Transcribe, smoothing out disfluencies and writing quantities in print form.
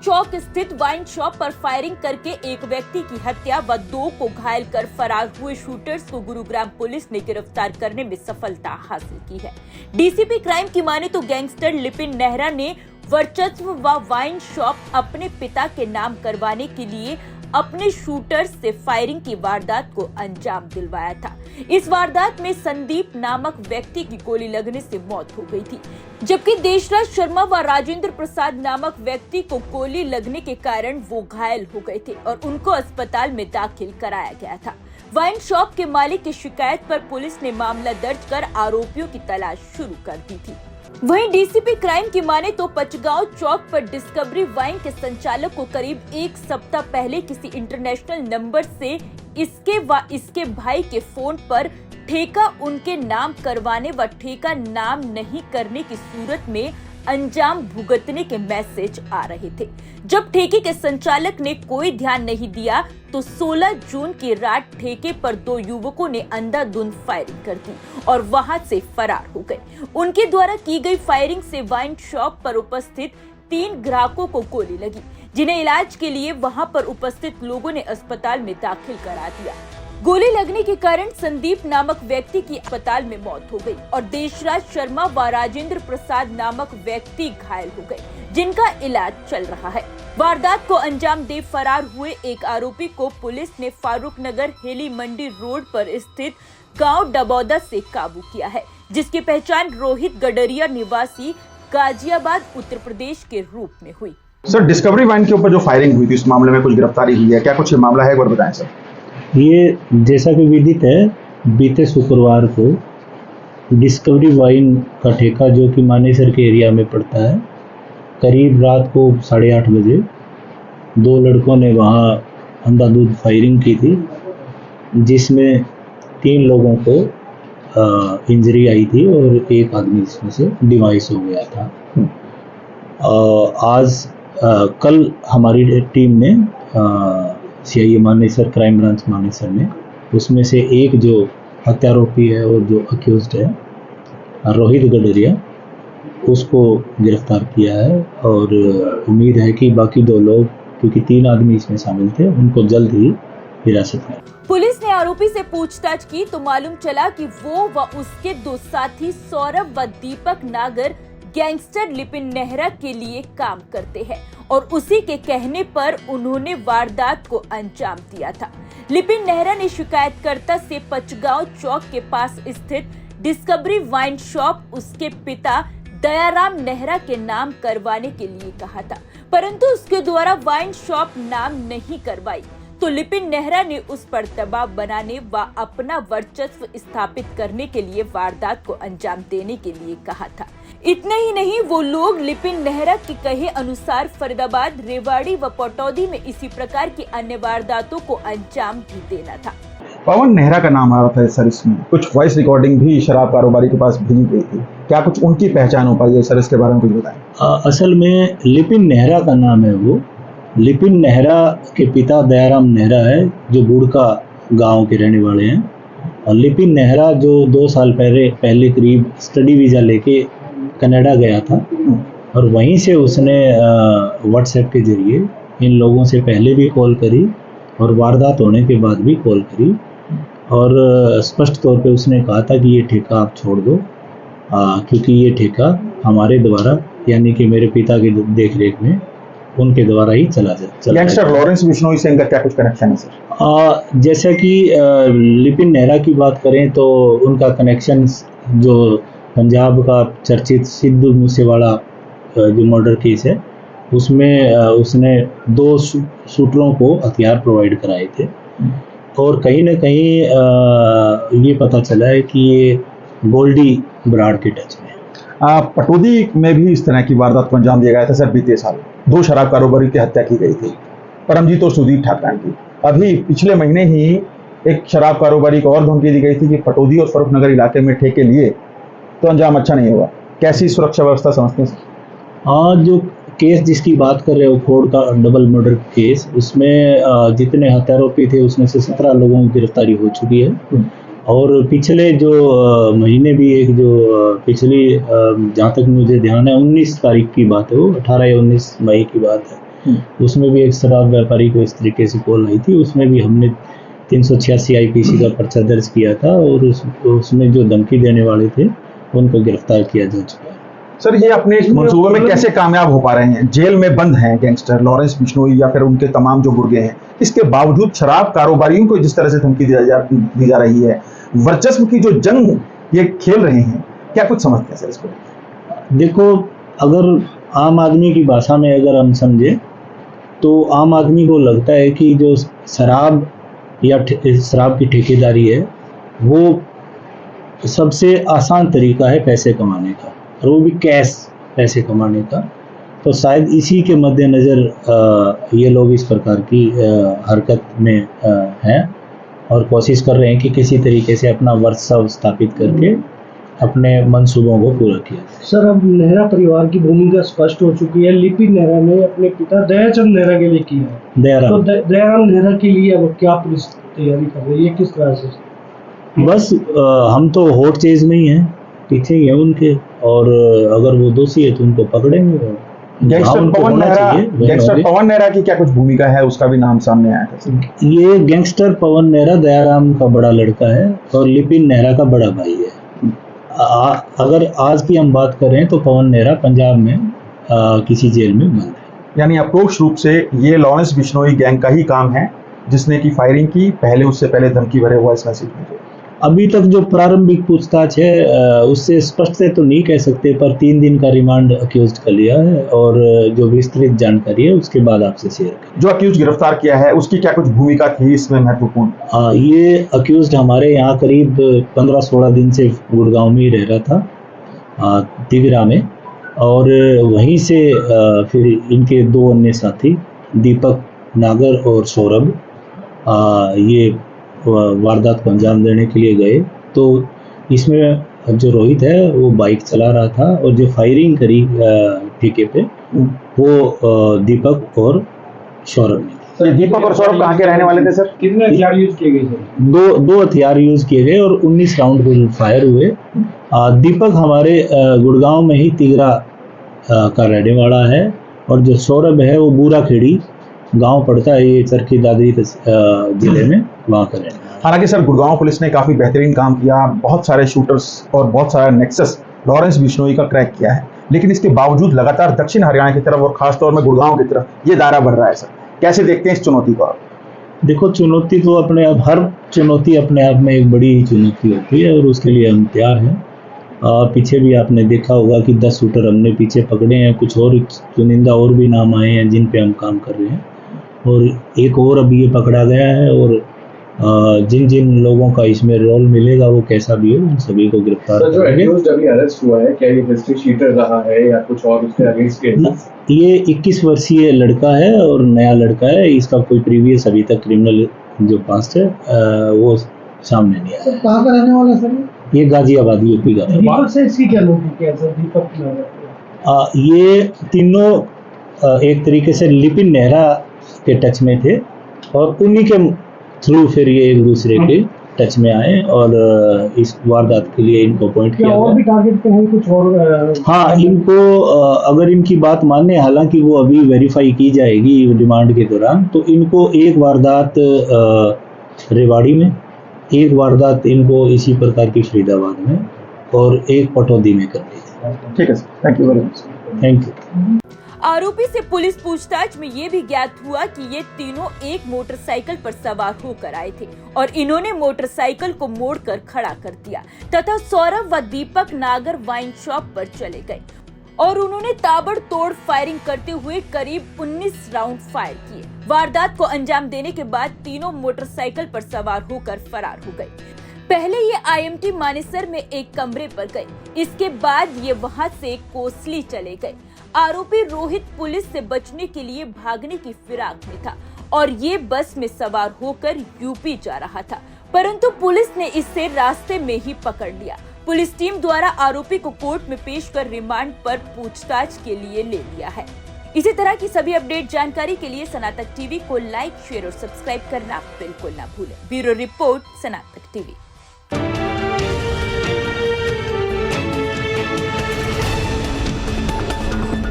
चौक स्थित wine shop पर firing करके एक व्यक्ति की हत्या व 2 को घायल कर फरार हुए शूटर्स को गुरुग्राम पुलिस ने गिरफ्तार करने में सफलता हासिल की है। डीसीपी क्राइम की माने तो गैंगस्टर लिपिन नेहरा ने वर्चस्व व वाइन शॉप अपने पिता के नाम करवाने के लिए अपने शूटर्स से फायरिंग की वारदात को अंजाम दिलवाया था। इस वारदात में संदीप नामक व्यक्ति की गोली लगने से मौत हो गई थी, जबकि देशराज शर्मा व राजेंद्र प्रसाद नामक व्यक्ति को गोली लगने के कारण वो घायल हो गए थे और उनको अस्पताल में दाखिल कराया गया था। वाइन शॉप के मालिक की शिकायत पर पुलिस ने मामला दर्ज कर आरोपियों की तलाश शुरू कर दी थी। वहीं डीसीपी क्राइम की माने तो पचगांव चौक पर डिस्कवरी वाइन के संचालक को करीब 1 सप्ताह पहले किसी इंटरनेशनल नंबर से इसके व इसके भाई के फोन पर ठेका उनके नाम करवाने व ठेका नाम नहीं करने की सूरत में अंजाम भुगतने के मैसेज आ रहे थे। जब ठेके के संचालक ने कोई ध्यान नहीं दिया तो 16 जून की रात ठेके पर 2 युवकों ने अंधाधुंध फायरिंग कर दी और वहां से फरार हो गए। उनके द्वारा की गई फायरिंग से वाइन शॉप पर उपस्थित 3 ग्राहकों को गोली लगी, जिन्हें इलाज के लिए वहां पर उपस्थित लोगों ने अस्पताल में दाखिल करा दिया। गोली लगने के कारण संदीप नामक व्यक्ति की अस्पताल में मौत हो गई और देशराज शर्मा व राजेंद्र प्रसाद नामक व्यक्ति घायल हो गए, जिनका इलाज चल रहा है। वारदात को अंजाम दे फरार हुए एक आरोपी को पुलिस ने फारूक नगर हेली मंडी रोड पर स्थित गांव डबौदा से काबू किया है, जिसकी पहचान रोहित गडरिया निवासी गाजियाबाद उत्तर प्रदेश के रूप में हुई। सर, डिस्कवरी वाइन के ऊपर जो फायरिंग हुई थी उस मामले में कुछ गिरफ्तारी हुई है क्या? कुछ मामला है, एक बार बताएं सर। ये जैसा कि विदित है, बीते शुक्रवार को डिस्कवरी वाइन का ठेका जो कि मानेसर के एरिया में पड़ता है, करीब रात को 8:30 बजे 2 लड़कों ने वहाँ अंधाधुंध फायरिंग की थी, जिसमें 3 लोगों को इंजरी आई थी और एक आदमी इसमें से डिवाइस हो गया था। कल हमारी टीम ने CIA Manesar, crime branch Manesar ने उसमें से एक जो हत्यारोपी है और जो अक्यूज्ड है रोहित गडरिया, उसको गिरफ्तार किया है और उम्मीद है कि बाकी 2 लोग, क्योंकि 3 आदमी इसमें शामिल थे, उनको जल्द ही हिरासत में। पुलिस ने आरोपी से पूछताछ की तो मालूम चला कि वो व उसके 2 साथी सौरभ व दीपक नागर गैंगस्टर लिपिन नेहरा के लिए काम करते हैं और उसी के कहने पर उन्होंने वारदात को अंजाम दिया था। लिपिन नेहरा ने शिकायतकर्ता से पचगांव चौक के पास स्थित डिस्कवरी वाइन शॉप उसके पिता दयाराम नेहरा के नाम करवाने के लिए कहा था, परंतु उसके द्वारा वाइन शॉप नाम नहीं करवाई तो लिपिन नेहरा ने उस पर दबाव बनाने व अपना वर्चस्व स्थापित करने के लिए वारदात को अंजाम देने के लिए कहा था। इतना ही नहीं, वो लोग लिपिन नेहरा के कहे अनुसार फरीदाबाद, रेवाड़ी व पटौदी में इसी प्रकार की अन्य वारदातों को अंजाम भी देना था। पवन नेहरा का नाम आ रहा था सर, इसमें कुछ वॉइस रिकॉर्डिंग भी शराब कारोबारी के पास भेजी गई थी, क्या कुछ उनकी पहचान हो पाई है सर? इसके बारे में कुछ बताएं। असल में लिपिन नेहरा का नाम है, वो लिपिन नेहरा के पिता दयाराम नेहरा है जो बुड़का गांव के रहने वाले हैं। और लिपिन नेहरा जो 2 साल पहले करीब स्टडी वीज़ा लेके कनाडा गया था और वहीं से उसने व्हाट्सएप के जरिए इन लोगों से पहले भी कॉल करी और वारदात होने के बाद भी कॉल करी और स्पष्ट तौर पे उसने कहा था कि ये ठेका आप छोड़ दो, क्योंकि ये ठेका हमारे द्वारा, यानी कि मेरे पिता की देख रेख में उनके द्वारा ही चला जाए। गैंगस्टर लॉरेंस बिश्नोई से इनका क्या कुछ कनेक्शन है सर? जैसा कि लिपिन नेहरा की बात करें तो उनका कनेक्शन जो पंजाब का चर्चित सिद्धू मूसेवाला जो मर्डर केस है, उसमें उसने 2 शूटरों को हथियार प्रोवाइड कराए थे और कहीं ना कहीं ये पता चला है कि ये गोल्डी बराड़ के टच में। पटौदी में भी इस तरह की वारदात को अंजाम दिया गया था सर। बीते साल 2 शराब कारोबारी की हत्या की गई थी, परमजीत और सुदीप ठाकुर की। अभी पिछले महीने ही एक शराब कारोबारी को और धमकी दी गई थी कि पटौदी और फरूख नगर इलाके में ठेके लिए तो अंजाम अच्छा नहीं होगा। कैसी सुरक्षा व्यवस्था समझते हैं? जो केस जिसकी बात कर रहे हो, खोड़ का डबल मर्डर केस, उसमें जितने हत्यारोपी थे उसमें से 17 लोगों की गिरफ्तारी हो चुकी है और पिछले जो महीने भी एक जो पिछली जहाँ तक मुझे ध्यान है 19 तारीख की बात है, वो 18 या 19 मई की बात है, उसमें भी एक शराब व्यापारी को इस तरीके से कॉल आई थी, उसमें भी हमने 386 IPC का पर्चा दर्ज किया था और उसमें जो धमकी देने वाले थे उनको गिरफ्तार किया जा चुका है। सर ये अपने मंसूबे में कैसे कामयाब हो पा रहे हैं? जेल में बंद हैं गैंगस्टर लॉरेंस बिश्नोई या फिर उनके तमाम जो गुर्गे हैं, इसके बावजूद शराब कारोबारियों को जिस तरह से धमकी दी जा रही है, वर्चस्व की जो जंग ये खेल रहे हैं, क्या कुछ समझते हैं सर इसको? देखो, अगर आम आदमी की भाषा में अगर हम समझे तो आम आदमी को लगता है कि जो शराब या शराब की ठेकेदारी है वो सबसे आसान तरीका है पैसे कमाने का, और वो भी कैश पैसे कमाने का। तो शायद इसी के मद्देनज़र ये लोग इस प्रकार की हरकत में हैं और कोशिश कर रहे हैं कि किसी तरीके से अपना वर्चस्व स्थापित करके अपने मंसूबों को पूरा किया जाए। सर, अब नेहरा परिवार की भूमिका स्पष्ट हो चुकी है। लिपिन नेहरा ने अपने पिता दयाचंद नेहरा के लिए किया है, तो दयाराम नेहरा के लिए अब क्या पुलिस तैयारी कर रही है, किस तरह से? बस हम तो हॉट चेज में ही हैं, पीछे ही है उनके, और अगर वो दोषी है तो उनको पकड़ेंगे। गैंगस्टर पवन नेहरा की क्या कुछ भूमिका है, उसका भी नाम सामने आया था? ये गैंगस्टर पवन नेहरा दयाराम का बड़ा लड़का है और लिपिन नेहरा का बड़ा भाई है। अगर आज की हम बात करें तो पवन नेहरा पंजाब में किसी जेल में बंद है। यानी अप्रोक्ष रूप से ये लॉरेंस बिश्नोई गैंग का ही काम है जिसने की फायरिंग की, उससे पहले धमकी भरे हुआ इस मैसेज में। अभी तक जो प्रारंभिक पूछताछ है उससे स्पष्ट से तो नहीं कह सकते, पर 3 दिन का रिमांड अक्यूज्ड का लिया है और जो विस्तृत जानकारी है उसके बाद आपसे शेयर करें। जो अक्यूज्ड गिरफ्तार किया है उसकी क्या कुछ भूमिका थी इसमें महत्वपूर्ण? ये अक्यूज्ड हमारे यहाँ करीब 15-16 दिन से गुड़गांव में ही रह रहा था, तिगरा में, और वहीं से फिर इनके 2 अन्य साथी दीपक नागर और सौरभ ये वारदात को अंजाम देने के लिए गए। तो इसमें जो रोहित है वो बाइक चला रहा था और जो फायरिंग करी ठेके पे वो दीपक और सौरभ ने। तो दीपक और सौरभ कहाँ के रहने वाले थे सर? कितने हथियार यूज किए गए सर? दो हथियार यूज किए गए और 19 राउंड बुलेट फायर हुए। दीपक हमारे गुड़गांव में ही तिगरा का रहने वाला है और जो सौरभ है वो बूराखेड़ी गांव पड़ता है, ये चरखी दादरी जिले में, वहाँ का रहने वाला। हालांकि सर गुड़गांव पुलिस ने काफी बेहतरीन काम किया, बहुत सारे शूटर्स और बहुत सारा नेक्सस लॉरेंस बिश्नोई का क्रैक किया है, लेकिन इसके बावजूद लगातार दक्षिण हरियाणा की तरफ और खासतौर में गुड़गांव की तरफ ये दायरा बढ़ रहा है। सर कैसे देखते हैं इस चुनौती को आप? देखो, चुनौती तो अपने आप, हर चुनौती अपने आप में एक बड़ी चुनौती होती है और उसके लिए हम तैयार हैं। पीछे भी आपने देखा होगा कि 10 शूटर हमने पीछे पकड़े हैं, कुछ और चुनिंदा और भी नाम आए हैं जिन पे हम काम कर रहे हैं, और एक और अभी ये पकड़ा गया है, और जिन जिन लोगों का इसमें रोल मिलेगा वो कैसा भी हो उन सभी को गिरफ्तार करेंगे। अभी अरेस्ट हुआ है, क्या ये हिस्ट्री शीटर रहा है या कुछ और उसके अगेंस्ट केसेस? ये 21 वर्षीय लड़का है और नया लड़का है, इसका कोई प्रीवियस अभी तक क्रिमिनल जो पास्ट है वो सामने नहीं आया। कहाँ का रहने वाला सर? ये गाजियाबाद यूपी का। दीपक से इसकी क्या लॉजिक है सर? दीपक ये तीनों एक तरीके से लिपिन नेहरा के टच में थे और उन्हीं के थ्रू फिर ये एक दूसरे के टच में आए और इस वारदात के लिए इनको अपॉइंट किया। और भी टारगेट पे है कुछ और? हाँ, इनको अगर इनकी बात माने, हालांकि वो अभी वेरीफाई की जाएगी रिमांड के दौरान, तो इनको एक वारदात रेवाड़ी में, एक वारदात इनको इसी प्रकार की फरीदाबाद में और एक पटौदी में करनी थी। ठीक है sir, thank you very much. Thank you. आरोपी से पुलिस पूछताछ में ये भी ज्ञात हुआ कि ये तीनों एक मोटरसाइकिल पर सवार होकर आए थे और इन्होंने मोटरसाइकिल को मोड़कर खड़ा कर दिया तथा सौरभ व दीपक नागर वाइन शॉप पर चले गए और उन्होंने ताबड़तोड़ फायरिंग करते हुए करीब 19 राउंड फायर किए। वारदात को अंजाम देने के बाद तीनों मोटरसाइकिल पर सवार होकर फरार हो गए। पहले ये IMT मानेसर में एक कमरे पर गए, इसके बाद ये वहां से कोसली चले गए। आरोपी रोहित पुलिस से बचने के लिए भागने की फिराक में था और ये बस में सवार होकर यूपी जा रहा था, परंतु पुलिस ने इसे रास्ते में ही पकड़ लिया। पुलिस टीम द्वारा आरोपी को कोर्ट में पेश कर रिमांड पर पूछताछ के लिए ले लिया है। इसी तरह की सभी अपडेट जानकारी के लिए सनातक टीवी को लाइक, शेयर और सब्सक्राइब करना बिल्कुल ना भूलें। Bureau report, Sanatak TV.